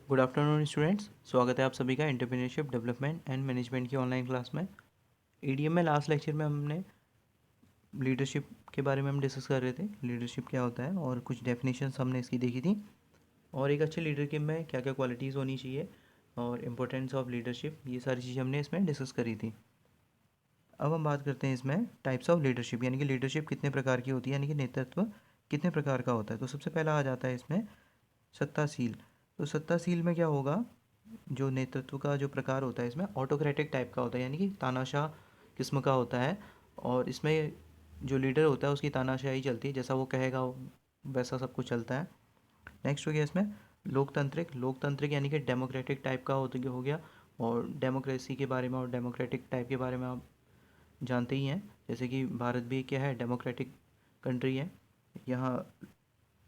Good afternoon students, स्वागत है आप सभी का एंटरप्रेन्योरशिप डेवलपमेंट एंड मैनेजमेंट की ऑनलाइन क्लास में। ईडीएम में लास्ट लेक्चर में हमने लीडरशिप के बारे में हम डिस्कस कर रहे थे, लीडरशिप क्या होता है और कुछ डेफिनेशंस हमने इसकी देखी थी और एक अच्छे लीडर में क्या क्या क्वालिटीज़ होनी चाहिए और इम्पोर्टेंस ऑफ लीडरशिप, ये सारी चीज़ें हमने इसमें डिस्कस करी थी। अब हम बात करते हैं इसमें टाइप्स ऑफ लीडरशिप, यानी कि लीडरशिप कितने प्रकार की होती है, यानी कि नेतृत्व कितने प्रकार का होता है। तो सबसे पहला आ जाता है इसमें सत्ताशील। तो सत्ताशील में क्या होगा, जो नेतृत्व का जो प्रकार होता है इसमें ऑटोक्रेटिक टाइप का होता है, यानी कि तानाशाह किस्म का होता है। और इसमें जो लीडर होता है उसकी तानाशाही चलती है, जैसा वो कहेगा वैसा सब कुछ चलता है। नेक्स्ट हो गया इसमें लोकतांत्रिक। लोकतांत्रिक यानी कि डेमोक्रेटिक टाइप का हो गया। और डेमोक्रेसी के बारे में और डेमोक्रेटिक टाइप के बारे में आप जानते ही हैं, जैसे कि भारत भी क्या है, डेमोक्रेटिक कंट्री है। यहाँ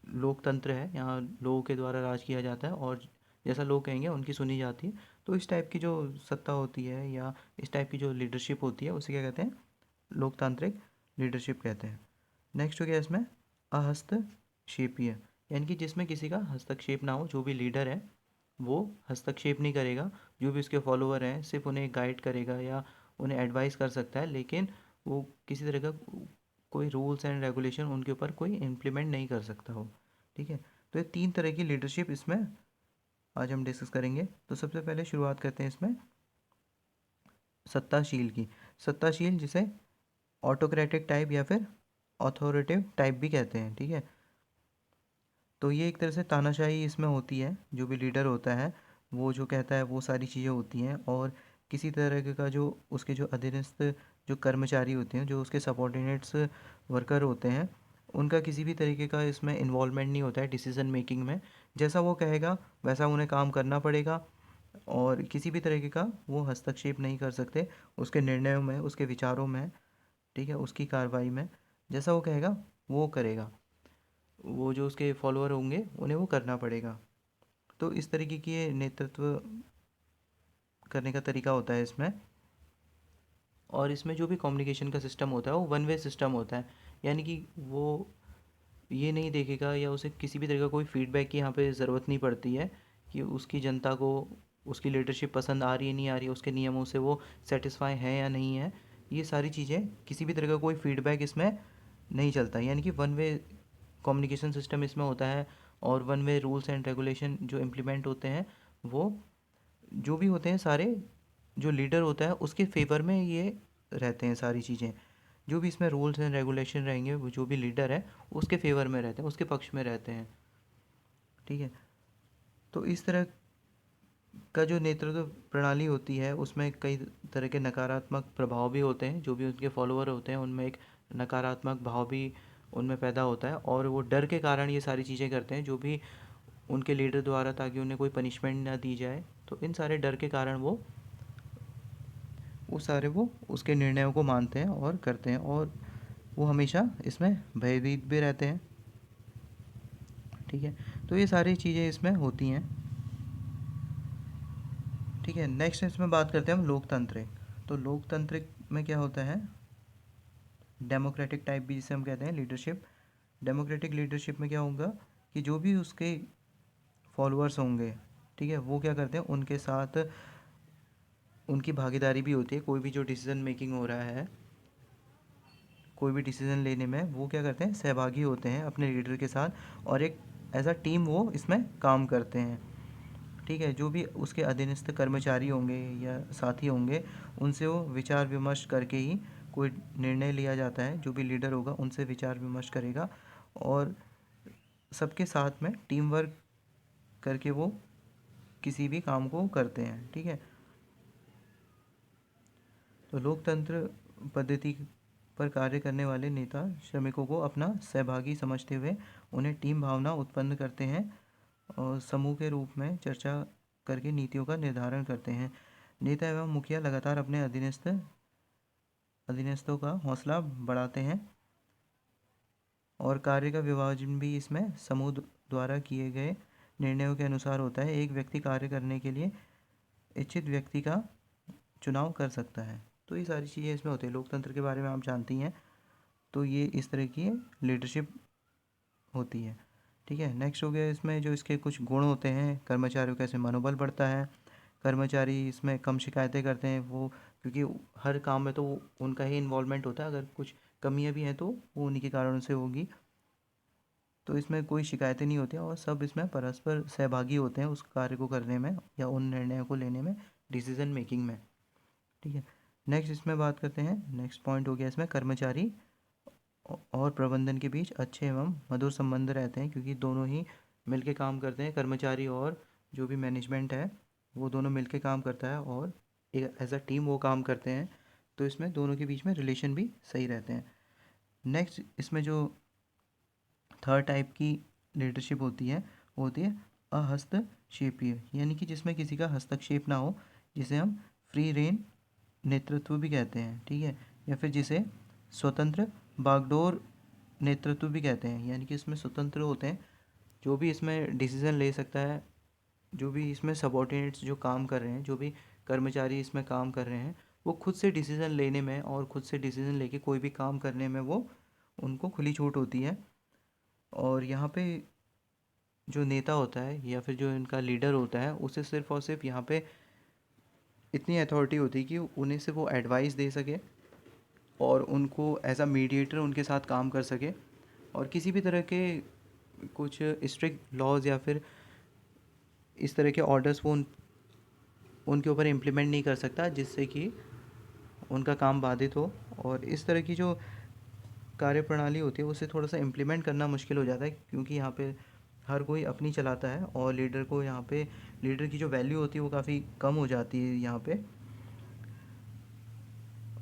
लोकतंत्र है, यहाँ लोगों के द्वारा राज किया जाता है और जैसा लोग कहेंगे उनकी सुनी जाती है। तो इस टाइप की जो सत्ता होती है या इस टाइप की जो लीडरशिप होती है उसे क्या कहते हैं, लोकतांत्रिक लीडरशिप कहते हैं। नेक्स्ट हो गया इसमें अहस्तक्षेपीय, यानी कि जिसमें किसी का हस्तक्षेप ना हो। जो भी लीडर है वो हस्तक्षेप नहीं करेगा, जो भी उसके फॉलोअर हैं सिर्फ उन्हें गाइड करेगा या उन्हें एडवाइस कर सकता है, लेकिन वो किसी तरह का कोई रूल्स एंड रेगुलेशन उनके ऊपर कोई इम्प्लीमेंट नहीं कर सकता हो। ठीक है, तो ये तीन तरह की लीडरशिप इसमें आज हम डिस्कस करेंगे। तो सबसे पहले शुरुआत करते हैं इसमें सत्ताशील की। सत्ताशील जिसे ऑटोक्रेटिक टाइप या फिर ऑथोरेटिव टाइप भी कहते हैं। ठीक है, तो ये एक तरह से तानाशाही इसमें होती है। जो भी लीडर होता है वो जो कहता है वो सारी चीज़ें होती हैं, और किसी तरह का जो उसके जो अधीनस्थ जो कर्मचारी होते हैं, जो उसके सबॉर्डिनेट्स वर्कर होते हैं, उनका किसी भी तरीके का इसमें इन्वॉल्वमेंट नहीं होता है डिसीज़न मेकिंग में। जैसा वो कहेगा वैसा उन्हें काम करना पड़ेगा और किसी भी तरीके का वो हस्तक्षेप नहीं कर सकते उसके निर्णयों में, उसके विचारों में। ठीक है, उसकी कार्रवाई में जैसा वो कहेगा वो करेगा, वो जो उसके फॉलोअर होंगे उन्हें वो करना पड़ेगा। तो इस तरीके की ये नेतृत्व करने का तरीका होता है इसमें। और इसमें जो भी कम्युनिकेशन का सिस्टम होता है वो वन वे सिस्टम होता है, यानी कि वो ये नहीं देखेगा या उसे किसी भी तरह का कोई फीडबैक की यहाँ पे ज़रूरत नहीं पड़ती है कि उसकी जनता को उसकी लीडरशिप पसंद आ रही है नहीं आ रही है, उसके नियमों से वो सेटिस्फाई है या नहीं है। ये सारी चीज़ें किसी भी तरह का कोई फीडबैक इसमें नहीं चलता, यानी कि वन वे कम्युनिकेशन सिस्टम इसमें होता है। और one way rules and regulation जो इम्प्लीमेंट होते हैं वो जो भी होते हैं सारे, जो लीडर होता है उसके फेवर में ये रहते हैं सारी चीज़ें। जो भी इसमें रूल्स एंड रेगुलेशन रहेंगे वो जो भी लीडर है उसके फेवर में रहते हैं, उसके पक्ष में रहते हैं। ठीक है, तो इस तरह का जो नेतृत्व प्रणाली होती है उसमें कई तरह के नकारात्मक प्रभाव भी होते हैं। जो भी उनके फॉलोअर होते हैं उनमें एक नकारात्मक भाव भी उनमें पैदा होता है और वो डर के कारण ये सारी चीज़ें करते हैं जो भी उनके लीडर द्वारा, ताकि उन्हें कोई पनिशमेंट ना दी जाए। तो इन सारे डर के कारण वो सारे वो उसके निर्णयों को मानते हैं और करते हैं, और वो हमेशा इसमें भयभीत भी रहते हैं। ठीक है, तो ये सारी चीज़ें इसमें होती हैं। ठीक है, नेक्स्ट इसमें बात करते हैं हम लोकतांत्रिक। तो लोकतांत्रिक में क्या होता है, डेमोक्रेटिक टाइप भी जिसे हम कहते हैं लीडरशिप। डेमोक्रेटिक लीडरशिप में क्या होगा कि जो भी उसके फॉलोअर्स होंगे, ठीक है, वो क्या करते हैं उनके साथ उनकी भागीदारी भी होती है। कोई भी जो डिसीज़न मेकिंग हो रहा है, कोई भी डिसीज़न लेने में वो क्या करते हैं, सहभागी होते हैं अपने लीडर के साथ, और एक एज अ टीम वो इसमें काम करते हैं। ठीक है, जो भी उसके अधीनस्थ कर्मचारी होंगे या साथी होंगे उनसे वो विचार विमर्श करके ही कोई निर्णय लिया जाता है। जो भी लीडर होगा उनसे विचार विमर्श करेगा और सबके साथ में टीम वर्क करके वो किसी भी काम को करते हैं। ठीक है, तो लोकतंत्र पद्धति पर कार्य करने वाले नेता श्रमिकों को अपना सहभागी समझते हुए उन्हें टीम भावना उत्पन्न करते हैं और समूह के रूप में चर्चा करके नीतियों का निर्धारण करते हैं। नेता एवं मुखिया लगातार अपने अधीनस्थों का हौसला बढ़ाते हैं और कार्य का विभाजन भी इसमें समूह द्वारा किए गए निर्णयों के अनुसार होता है। एक व्यक्ति कार्य करने के लिए इच्छित व्यक्ति का चुनाव कर सकता है। तो ये सारी चीज़ें इसमें होती है। लोकतंत्र के बारे में आप जानती हैं, तो ये इस तरह की लीडरशिप होती है। ठीक है। नेक्स्ट हो गया इसमें जो इसके कुछ गुण होते हैं, कर्मचारियों का इसमें मनोबल बढ़ता है, कर्मचारी इसमें कम शिकायतें करते हैं, वो क्योंकि हर काम में तो उनका ही इन्वॉल्वमेंट होता है, अगर कुछ कमियां भी हैं तो वो उन्हीं के कारणों से होगी। तो इसमें कोई शिकायतें नहीं होती हैं और सब इसमें परस्पर सहभागी होते हैं उस कार्य को करने में या उन निर्णयों को लेने में, डिसीजन मेकिंग में। ठीक है। नेक्स्ट इसमें बात करते हैं, नेक्स्ट पॉइंट हो गया इसमें कर्मचारी और प्रबंधन के बीच अच्छे एवं मधुर संबंध रहते हैं, क्योंकि दोनों ही मिलके काम करते हैं, कर्मचारी और जो भी मैनेजमेंट है वो दोनों मिलके काम करता है और एक एज अ टीम वो काम करते हैं। तो इसमें दोनों के बीच में रिलेशन भी सही रहते हैं। नेक्स्ट इसमें जो थर्ड टाइप की लीडरशिप होती है वो होती है अहस्तक्षेपीय, यानी कि जिसमें किसी का हस्तक्षेप ना हो, जिसे हम फ्री रेन नेतृत्व भी कहते हैं। ठीक है। या फिर जिसे स्वतंत्र बागडोर नेतृत्व भी कहते हैं, यानी कि इसमें स्वतंत्र होते हैं, जो भी इसमें डिसीजन ले सकता है, जो भी इसमें सबॉर्डिनेट्स जो काम कर रहे हैं, जो भी कर्मचारी इसमें काम कर रहे हैं, वो खुद से डिसीजन लेने में और खुद से डिसीजन लेके कोई भी काम करने में वो उनको खुली छूट होती है। और यहाँ पे जो नेता होता है या फिर जो इनका लीडर होता है उसे सिर्फ और सिर्फ यहाँ पे इतनी अथॉरिटी होती है कि उन्हें सिर्फ वो एडवाइस दे सके और उनको एज अ मीडिएटर उनके साथ काम कर सके, और किसी भी तरह के कुछ स्ट्रिक्ट लॉज या फिर इस तरह के ऑर्डर्स वो उनके ऊपर इम्प्लीमेंट नहीं कर सकता जिससे कि उनका काम बाधित हो। और इस तरह की जो कार्यप्रणाली होती है उसे थोड़ा सा इम्प्लीमेंट करना मुश्किल हो जाता है, क्योंकि यहाँ पे हर कोई अपनी चलाता है और लीडर को यहाँ पे लीडर की जो वैल्यू होती है वो काफ़ी कम हो जाती है यहाँ पे।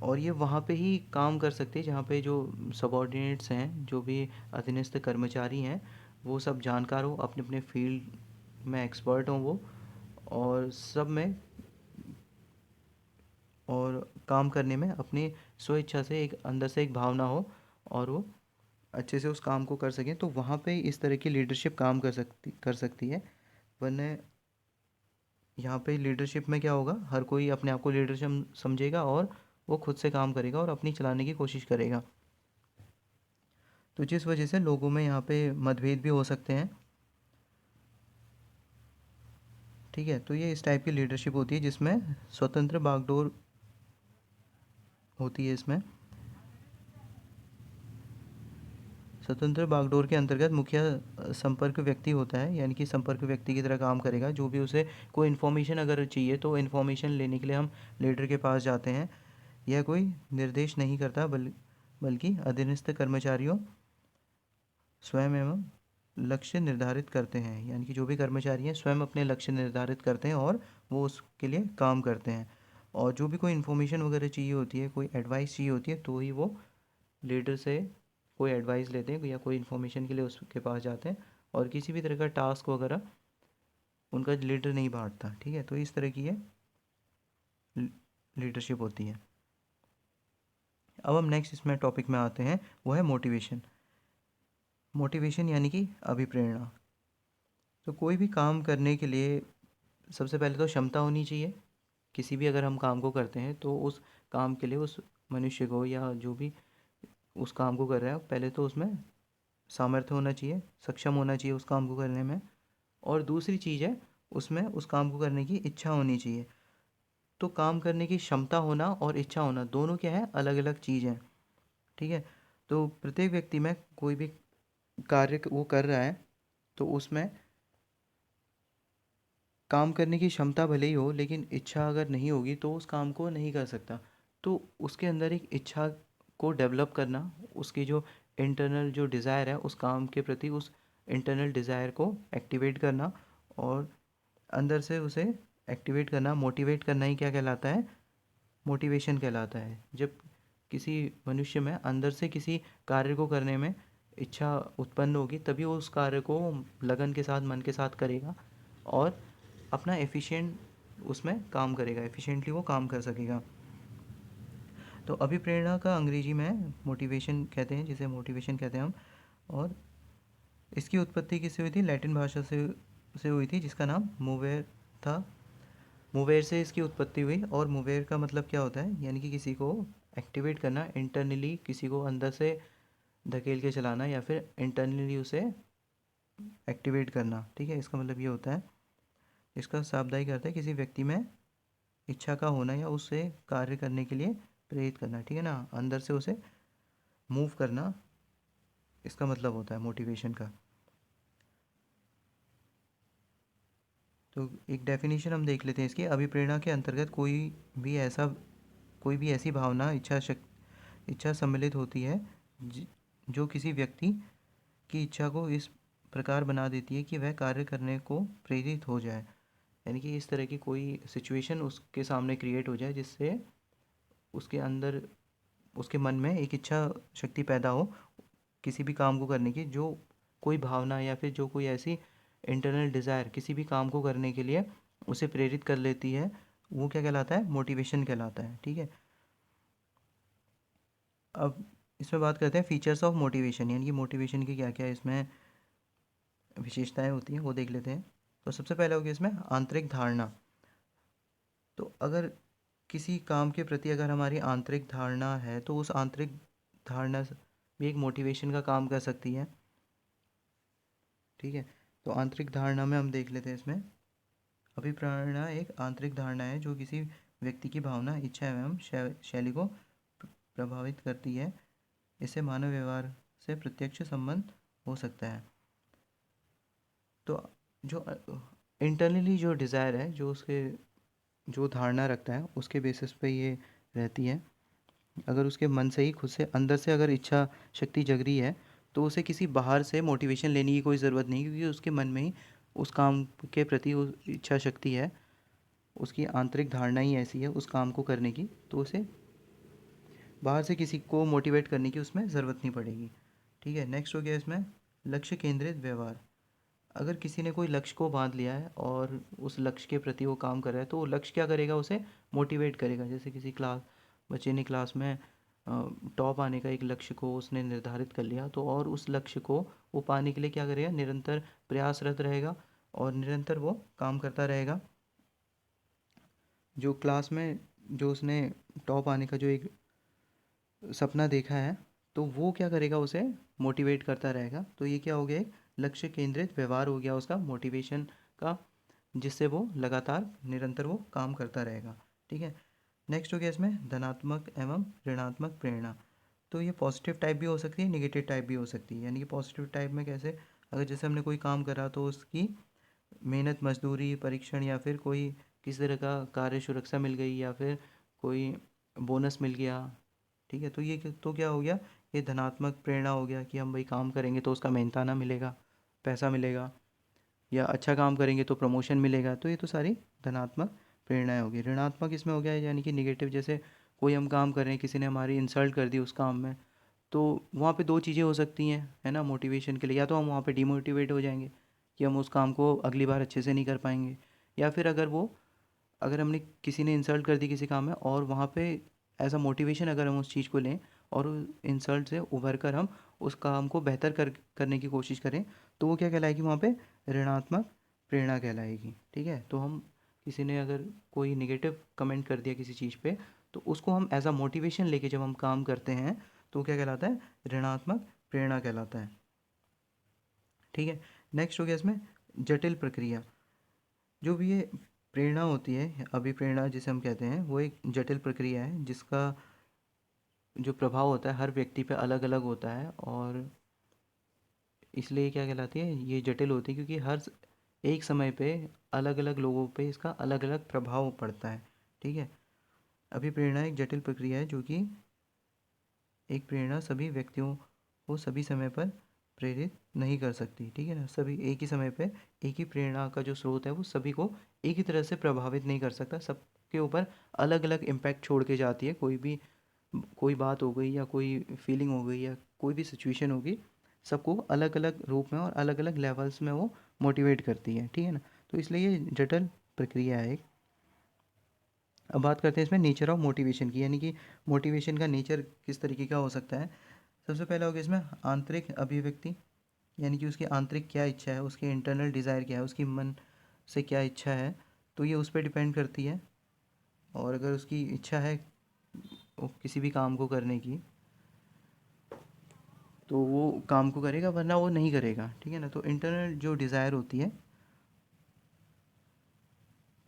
और ये वहाँ पे ही काम कर सकते हैं जहाँ पे जो सबॉर्डिनेट्स हैं, जो भी अधीनस्थ कर्मचारी हैं, वो सब जानकार हो, अपने अपने फील्ड में एक्सपर्ट हों वो, और सब में और काम करने में अपनी स्वेच्छा से एक अंदर से एक भावना हो और वो अच्छे से उस काम को कर सकें, तो वहाँ पे इस तरह की लीडरशिप काम कर सकती है। वरना यहाँ पे लीडरशिप में क्या होगा, हर कोई अपने आप को लीडरशिप समझेगा और वो खुद से काम करेगा और अपनी चलाने की कोशिश करेगा। तो जिस वजह से लोगों में यहाँ पे मतभेद भी हो सकते हैं। ठीक है। तो ये इस टाइप की लीडरशिप होती है जिसमें स्वतंत्र बागडोर होती है। इसमें स्वतंत्र बागडोर के अंतर्गत मुखिया संपर्क व्यक्ति होता है, यानी कि संपर्क व्यक्ति की तरह काम करेगा। जो भी उसे कोई इन्फॉर्मेशन अगर चाहिए तो इन्फॉर्मेशन लेने के लिए हम लीडर के पास जाते हैं। यह कोई निर्देश नहीं करता बल्कि अधीनस्थ कर्मचारियों स्वयं एवं लक्ष्य निर्धारित करते हैं, यानी कि जो भी कर्मचारी हैं स्वयं अपने लक्ष्य निर्धारित करते हैं और वो उसके लिए काम करते हैं। और जो भी कोई इन्फॉर्मेशन वगैरह चाहिए होती है, कोई एडवाइस चाहिए होती है, तो ही वो लीडर से कोई एडवाइस लेते हैं या कोई इन्फॉर्मेशन के लिए उसके पास जाते हैं। और किसी भी तरह का टास्क वगैरह उनका लीडर नहीं बांटता। ठीक है। तो इस तरह की ये लीडरशिप होती है। अब हम नेक्स्ट इसमें टॉपिक में आते हैं, वो है मोटिवेशन। मोटिवेशन यानी कि अभिप्रेरणा। तो कोई भी काम करने के लिए सबसे पहले तो क्षमता होनी चाहिए। किसी भी अगर हम काम को करते हैं तो उस काम के लिए उस मनुष्य को या जो भी उस काम को कर रहा है पहले तो उसमें सामर्थ्य होना चाहिए, सक्षम होना चाहिए उस काम को करने में। और दूसरी चीज़ है उसमें उस काम को करने की इच्छा होनी चाहिए। तो काम करने की क्षमता होना और इच्छा होना दोनों क्या है, अलग अलग चीज़ हैं। ठीक है। तो प्रत्येक व्यक्ति में कोई भी कार्य वो कर रहा है तो उसमें काम करने की क्षमता भले ही हो, लेकिन इच्छा अगर नहीं होगी तो उस काम को नहीं कर सकता। तो उसके अंदर एक इच्छा को डेवलप करना, उसकी जो इंटरनल जो डिज़ायर है उस काम के प्रति, उस इंटरनल डिज़ायर को एक्टिवेट करना और अंदर से उसे एक्टिवेट करना, मोटिवेट करना ही क्या कहलाता है, मोटिवेशन कहलाता है। जब किसी मनुष्य में अंदर से किसी कार्य को करने में इच्छा उत्पन्न होगी तभी वो उस कार्य को लगन के साथ, मन के साथ करेगा और अपना एफिशिएंट उसमें काम करेगा, एफिशिएंटली वो काम कर सकेगा। तो अभिप्रेरणा का अंग्रेजी में मोटिवेशन कहते हैं, जिसे मोटिवेशन कहते हैं हम। और इसकी उत्पत्ति किससे हुई थी, लैटिन भाषा से हुई थी जिसका नाम मूवेर था। मूवेर से इसकी उत्पत्ति हुई। और मूवेर का मतलब क्या होता है, यानी कि किसी को एक्टिवेट करना, इंटरनली किसी को अंदर से धकेल के चलाना या फिर इंटरनली उसे एक्टिवेट करना, ठीक है, इसका मतलब ये होता है, इसका शाब्दिक अर्थ है किसी व्यक्ति में इच्छा का होना या उसे कार्य करने के लिए प्रेरित करना, ठीक है ना, अंदर से उसे मूव करना, इसका मतलब होता है मोटिवेशन का। तो एक डेफिनेशन हम देख लेते हैं इसकी। अभिप्रेरणा के अंतर्गत कोई भी ऐसी भावना इच्छा सम्मिलित होती है जो किसी व्यक्ति की इच्छा को इस प्रकार बना देती है कि वह कार्य करने को प्रेरित हो जाए। यानी कि इस तरह की कोई सिचुएशन उसके सामने क्रिएट हो जाए जिससे उसके अंदर, उसके मन में एक इच्छा शक्ति पैदा हो किसी भी काम को करने की, जो कोई भावना या फिर जो कोई ऐसी इंटरनल डिज़ायर किसी भी काम को करने के लिए उसे प्रेरित कर लेती है, वो क्या कहलाता है, मोटिवेशन कहलाता है, ठीक है। अब इसमें बात करते हैं फीचर्स ऑफ मोटिवेशन, यानी कि मोटिवेशन की क्या क्या इसमें विशेषताएं होती हैं वो देख लेते हैं। तो सबसे पहले होगी इसमें आंतरिक धारणा। तो अगर किसी काम के प्रति अगर हमारी आंतरिक धारणा है तो उस आंतरिक धारणा भी एक मोटिवेशन का काम कर सकती है, ठीक है। तो आंतरिक धारणा में हम देख लेते हैं इसमें, अभिप्रेरणा एक आंतरिक धारणा है जो किसी व्यक्ति की भावना, इच्छा एवं शैली को प्रभावित करती है। इससे मानव व्यवहार से प्रत्यक्ष संबंध हो सकता है। तो जो इंटरनली जो डिज़ायर है, जो उसके जो धारणा रखता है उसके बेसिस पे ये रहती है। अगर उसके मन से ही खुद से अंदर से अगर इच्छा शक्ति जग रही है तो उसे किसी बाहर से मोटिवेशन लेने की कोई ज़रूरत नहीं, क्योंकि उसके मन में ही उस काम के प्रति वो इच्छा शक्ति है, उसकी आंतरिक धारणा ही ऐसी है उस काम को करने की, तो उसे बाहर से किसी को मोटिवेट करने की उसमें ज़रूरत नहीं पड़ेगी, ठीक है। नेक्स्ट हो गया इसमें लक्ष्य केंद्रित व्यवहार। अगर किसी ने कोई लक्ष्य को बांध लिया है और उस लक्ष्य के प्रति वो काम कर रहा है तो वो लक्ष्य क्या करेगा, उसे मोटिवेट करेगा। जैसे किसी बच्चे ने क्लास में टॉप आने का एक लक्ष्य को उसने निर्धारित कर लिया, तो और उस लक्ष्य को वो पाने के लिए क्या करेगा, निरंतर प्रयासरत रहेगा और निरंतर वो काम करता रहेगा। जो क्लास में जो उसने टॉप आने का जो एक सपना देखा है तो वो क्या करेगा, उसे मोटिवेट करता रहेगा। तो ये क्या हो गया, एक लक्ष्य केंद्रित व्यवहार हो गया उसका मोटिवेशन का, जिससे वो लगातार निरंतर वो काम करता रहेगा, ठीक है। नेक्स्ट हो गया इसमें धनात्मक एवं ऋणात्मक प्रेरणा। तो ये पॉजिटिव टाइप भी हो सकती है, नेगेटिव टाइप भी हो सकती है। यानी कि पॉजिटिव टाइप में कैसे, अगर जैसे हमने कोई काम करा तो उसकी मेहनत मजदूरी परीक्षण या फिर कोई किसी तरह का कार्य सुरक्षा मिल गई या फिर कोई बोनस मिल गया, ठीक है, तो ये तो क्या हो गया, ये धनात्मक प्रेरणा हो गया कि हम भाई काम करेंगे तो उसका मेहनताना मिलेगा, पैसा मिलेगा, या अच्छा काम करेंगे तो प्रमोशन मिलेगा। तो ये तो सारी धनात्मक प्रेरणाएं होगी। ऋणात्मक इसमें हो गया यानी कि निगेटिव, जैसे कोई हम काम कर रहे हैं, किसी ने हमारी इंसल्ट कर दी उस काम में, तो वहाँ पे दो चीज़ें हो सकती हैं, है ना, मोटिवेशन के लिए। या तो हम वहाँ पे डिमोटिवेट हो जाएंगे कि हम उस काम को अगली बार अच्छे से नहीं कर पाएंगे, या फिर अगर हमने किसी ने इंसल्ट कर दी किसी काम में और वहाँ पे एज अ मोटिवेशन अगर हम उस चीज़ को लें और इंसल्ट से उभर कर हम उस काम को बेहतर करने की कोशिश करें, तो वो क्या कहलाएगी, वहाँ पे ऋणात्मक प्रेरणा कहलाएगी, ठीक है। तो हम किसी ने अगर कोई निगेटिव कमेंट कर दिया किसी चीज़ पे, तो उसको हम एज अ मोटिवेशन लेके जब हम काम करते हैं तो क्या कहलाता है, ऋणात्मक प्रेरणा कहलाता है, ठीक है। नेक्स्ट हो गया इसमें जटिल प्रक्रिया। जो भी ये प्रेरणा होती है, अभिप्रेरणा जिसे हम कहते हैं, वो एक जटिल प्रक्रिया है जिसका जो प्रभाव होता है हर व्यक्ति पे अलग अलग होता है, और इसलिए क्या कहलाती है, ये जटिल होती है क्योंकि एक समय पे अलग अलग लोगों पे इसका अलग अलग प्रभाव पड़ता है, ठीक है। अभिप्रेरणा एक जटिल प्रक्रिया है जो कि एक प्रेरणा सभी व्यक्तियों को सभी समय पर प्रेरित नहीं कर सकती, ठीक है ना। सभी एक ही समय पे एक ही प्रेरणा का जो स्रोत है वो सभी को एक ही तरह से प्रभावित नहीं कर सकता, सबके ऊपर अलग अलग इम्पैक्ट छोड़ के जाती है। कोई बात हो गई या कोई फीलिंग हो गई या कोई भी सिचुएशन होगी, सबको अलग अलग रूप में और अलग अलग लेवल्स में वो मोटिवेट करती है, ठीक है ना। तो इसलिए ये जटिल प्रक्रिया है एक। अब बात करते हैं इसमें नेचर ऑफ मोटिवेशन की, यानी कि मोटिवेशन का नेचर किस तरीके का हो सकता है। सबसे पहला हो गया इसमें आंतरिक अभिव्यक्ति, यानी कि उसकी आंतरिक क्या इच्छा है, उसकी इंटरनल डिज़ायर क्या है, उसकी मन से क्या इच्छा है, तो ये उस पर डिपेंड करती है। और अगर उसकी इच्छा है किसी भी काम को करने की, तो वो काम को करेगा, वरना वो नहीं करेगा, ठीक है ना। तो इंटरनल जो डिज़ायर होती है,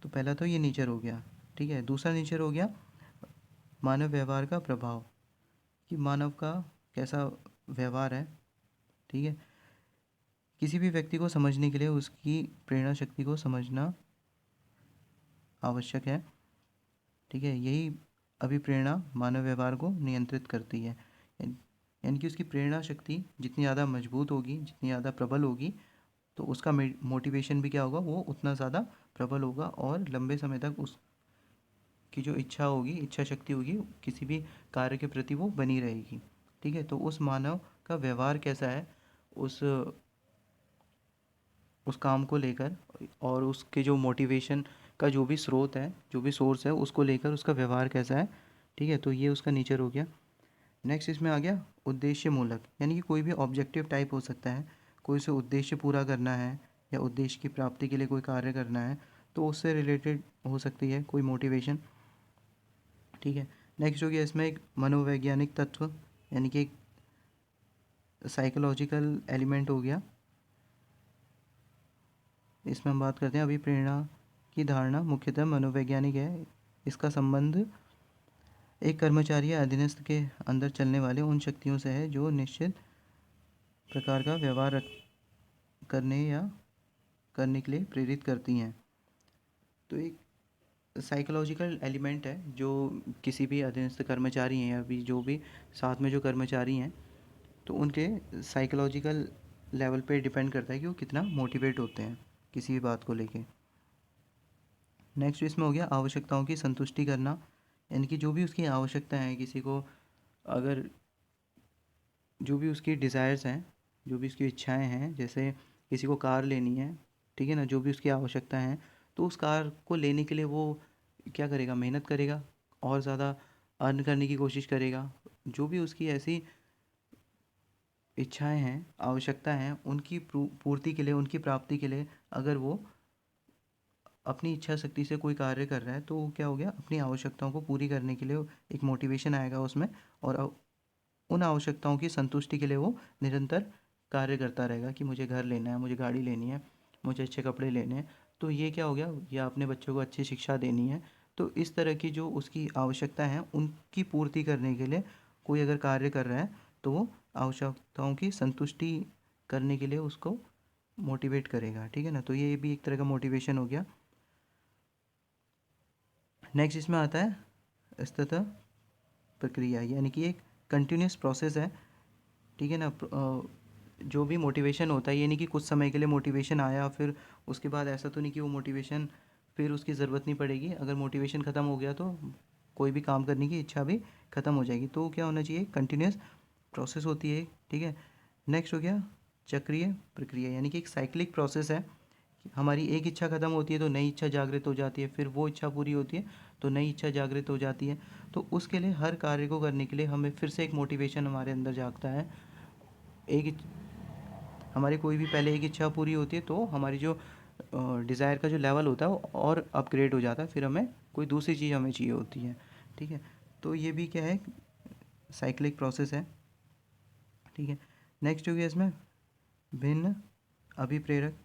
तो पहला तो ये नेचर हो गया, ठीक है। दूसरा नेचर हो गया मानव व्यवहार का प्रभाव, कि मानव का कैसा व्यवहार है, ठीक है। किसी भी व्यक्ति को समझने के लिए उसकी प्रेरणा शक्ति को समझना आवश्यक है, ठीक है। यही अभिप्रेरणा मानव व्यवहार को नियंत्रित करती है। यानी कि उसकी प्रेरणा शक्ति जितनी ज़्यादा मजबूत होगी, जितनी ज़्यादा प्रबल होगी, तो उसका मोटिवेशन भी क्या होगा, वो उतना ज़्यादा प्रबल होगा, और लंबे समय तक उसकी जो इच्छा होगी, इच्छा शक्ति होगी, किसी भी कार्य के प्रति वो बनी रहेगी, ठीक है। तो उस मानव का व्यवहार कैसा है उस काम को लेकर, और उसके जो मोटिवेशन का जो भी स्रोत है, जो भी सोर्स है, उसको लेकर उसका व्यवहार कैसा है, ठीक है। तो ये उसका नेचर हो गया। नेक्स्ट इसमें आ गया उद्देश्य मूलक, यानी कि कोई भी ऑब्जेक्टिव टाइप हो सकता है, कोई से उद्देश्य पूरा करना है या उद्देश्य की प्राप्ति के लिए कोई कार्य करना है, तो उससे रिलेटेड हो सकती है कोई मोटिवेशन, ठीक है। नेक्स्ट हो गया इसमें एक मनोवैज्ञानिक तत्व, यानी कि एक साइकोलॉजिकल एलिमेंट हो गया। इसमें हम बात करते हैं, अभी प्रेरणा की धारणा मुख्यतः मनोवैज्ञानिक है। इसका संबंध एक कर्मचारी या अधीनस्थ के अंदर चलने वाले उन शक्तियों से है जो निश्चित प्रकार का व्यवहार करने या करने के लिए प्रेरित करती हैं। तो एक साइकोलॉजिकल एलिमेंट है जो किसी भी अधीनस्थ कर्मचारी हैं, या अभी जो भी साथ में जो कर्मचारी हैं, तो उनके साइकोलॉजिकल लेवल पे डिपेंड करता है कि वो कितना मोटिवेट होते हैं किसी भी बात को लेके। नेक्स्ट इसमें हो गया आवश्यकताओं की संतुष्टि करना, यानी कि जो भी उसकी आवश्यकता है, किसी को अगर जो भी उसकी डिज़ायर्स हैं, जो भी उसकी इच्छाएं हैं, जैसे किसी को कार लेनी है, ठीक है ना, जो भी उसकी आवश्यकता है, तो उस कार को लेने के लिए वो क्या करेगा, मेहनत करेगा, और ज़्यादा अर्न करने की कोशिश करेगा। जो भी उसकी ऐसी इच्छाएं हैं, आवश्यकता हैं, उनकी पूर्ति के लिए, उनकी प्राप्ति के लिए अगर वो अपनी इच्छा शक्ति से कोई कार्य कर रहा है, तो वो क्या हो गया, अपनी आवश्यकताओं को पूरी करने के लिए एक मोटिवेशन आएगा उसमें, और उन आवश्यकताओं की संतुष्टि के लिए वो निरंतर कार्य करता रहेगा कि मुझे घर लेना है, मुझे गाड़ी लेनी है, मुझे अच्छे कपड़े लेने हैं। तो ये क्या हो गया, या अपने बच्चों को अच्छी शिक्षा देनी है। तो इस तरह की जो उसकी आवश्यकता है, उनकी पूर्ति करने के लिए कोई अगर कार्य कर रहा है, तो वो आवश्यकताओं की संतुष्टि करने के लिए उसको मोटिवेट करेगा, ठीक है ना। तो ये भी एक तरह का मोटिवेशन हो गया। नेक्स्ट इसमें आता है स्तः प्रक्रिया, यानी कि एक कंटिन्यूस प्रोसेस है, ठीक है ना। जो भी मोटिवेशन होता है, ये नहीं कि कुछ समय के लिए मोटिवेशन आया, फिर उसके बाद ऐसा तो नहीं कि वो मोटिवेशन फिर उसकी ज़रूरत नहीं पड़ेगी। अगर मोटिवेशन ख़त्म हो गया तो कोई भी काम करने की इच्छा भी ख़त्म हो जाएगी। तो क्या होना चाहिए, कंटिन्यूस प्रोसेस होती है, ठीक है। नेक्स्ट हो गया चक्रीय प्रक्रिया, यानी कि एक साइक्लिक प्रोसेस है। हमारी एक इच्छा ख़त्म होती है तो नई इच्छा जागृत हो जाती है, फिर वो इच्छा पूरी होती है तो नई इच्छा जागृत हो जाती है। तो उसके लिए, हर कार्य को करने के लिए हमें फिर से एक मोटिवेशन हमारे अंदर जागता है। एक हमारी कोई भी पहले एक इच्छा पूरी होती है, तो हमारी जो डिज़ायर का जो लेवल होता है वो और अपग्रेड हो जाता है, फिर हमें कोई दूसरी चीज़ हमें चाहिए होती है, ठीक है। तो ये भी क्या है, साइक्लिक प्रोसेस है, ठीक है। नेक्स्ट हो गया इसमें भिन्न अभिप्रेरक,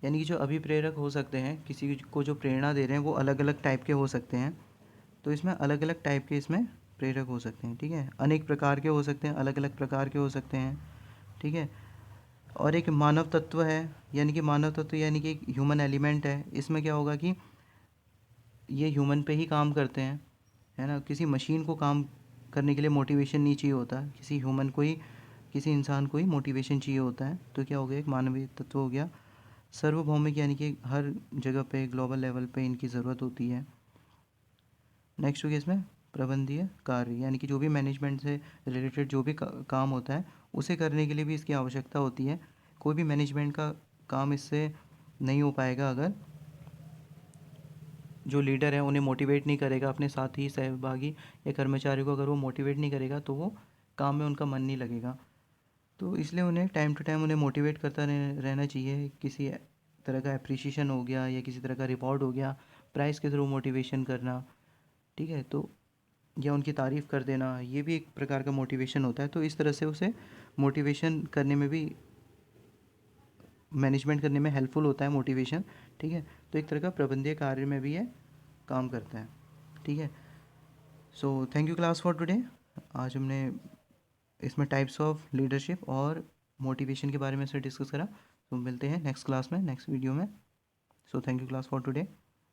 यानी कि जो अभिप्रेरक हो सकते हैं, किसी को जो प्रेरणा दे रहे हैं, वो अलग अलग टाइप के हो सकते हैं। तो इसमें अलग अलग टाइप के इसमें प्रेरक हो सकते हैं, ठीक है। अनेक प्रकार के हो सकते हैं, अलग अलग प्रकार के हो सकते हैं, ठीक है। और एक मानव तत्व है, यानी कि मानव तत्व यानी कि एक ह्यूमन एलिमेंट है। इसमें क्या होगा कि ये ह्यूमन पे ही काम करते हैं, है ना। किसी मशीन को काम करने के लिए मोटिवेशन नहीं चाहिए होता, किसी ह्यूमन को ही, किसी इंसान को ही मोटिवेशन चाहिए होता है। तो क्या हो गया, एक मानवीय तत्व हो गया। सार्वभौमिक, यानी कि हर जगह पे, ग्लोबल लेवल पे इनकी ज़रूरत होती है। नेक्स्ट हो गया इसमें प्रबंधीय कार्य, यानी कि जो भी मैनेजमेंट से रिलेटेड जो भी काम होता है, उसे करने के लिए भी इसकी आवश्यकता होती है। कोई भी मैनेजमेंट का काम इससे नहीं हो पाएगा अगर जो लीडर है उन्हें मोटिवेट नहीं करेगा, अपने साथी, सहभागी या कर्मचारी को अगर वो मोटिवेट नहीं करेगा, तो वो काम में उनका मन नहीं लगेगा। तो इसलिए उन्हें टाइम टू टाइम उन्हें मोटिवेट करता रहना चाहिए। किसी तरह का अप्रिसिएशन हो गया, या किसी तरह का रिवॉर्ड हो गया, प्राइज़ के थ्रू मोटिवेशन करना, ठीक है। तो या उनकी तारीफ़ कर देना, ये भी एक प्रकार का मोटिवेशन होता है। तो इस तरह से उसे मोटिवेशन करने में भी, मैनेजमेंट करने में हेल्पफुल होता है मोटिवेशन, ठीक है। तो एक तरह का प्रबंधीय कार्य में भी ये काम करता है, ठीक है। So thank you class for today. आज हमने इसमें टाइप्स ऑफ लीडरशिप और मोटिवेशन के बारे में से डिस्कस करा। तो मिलते हैं नेक्स्ट क्लास में, नेक्स्ट वीडियो में। So thank you class for today.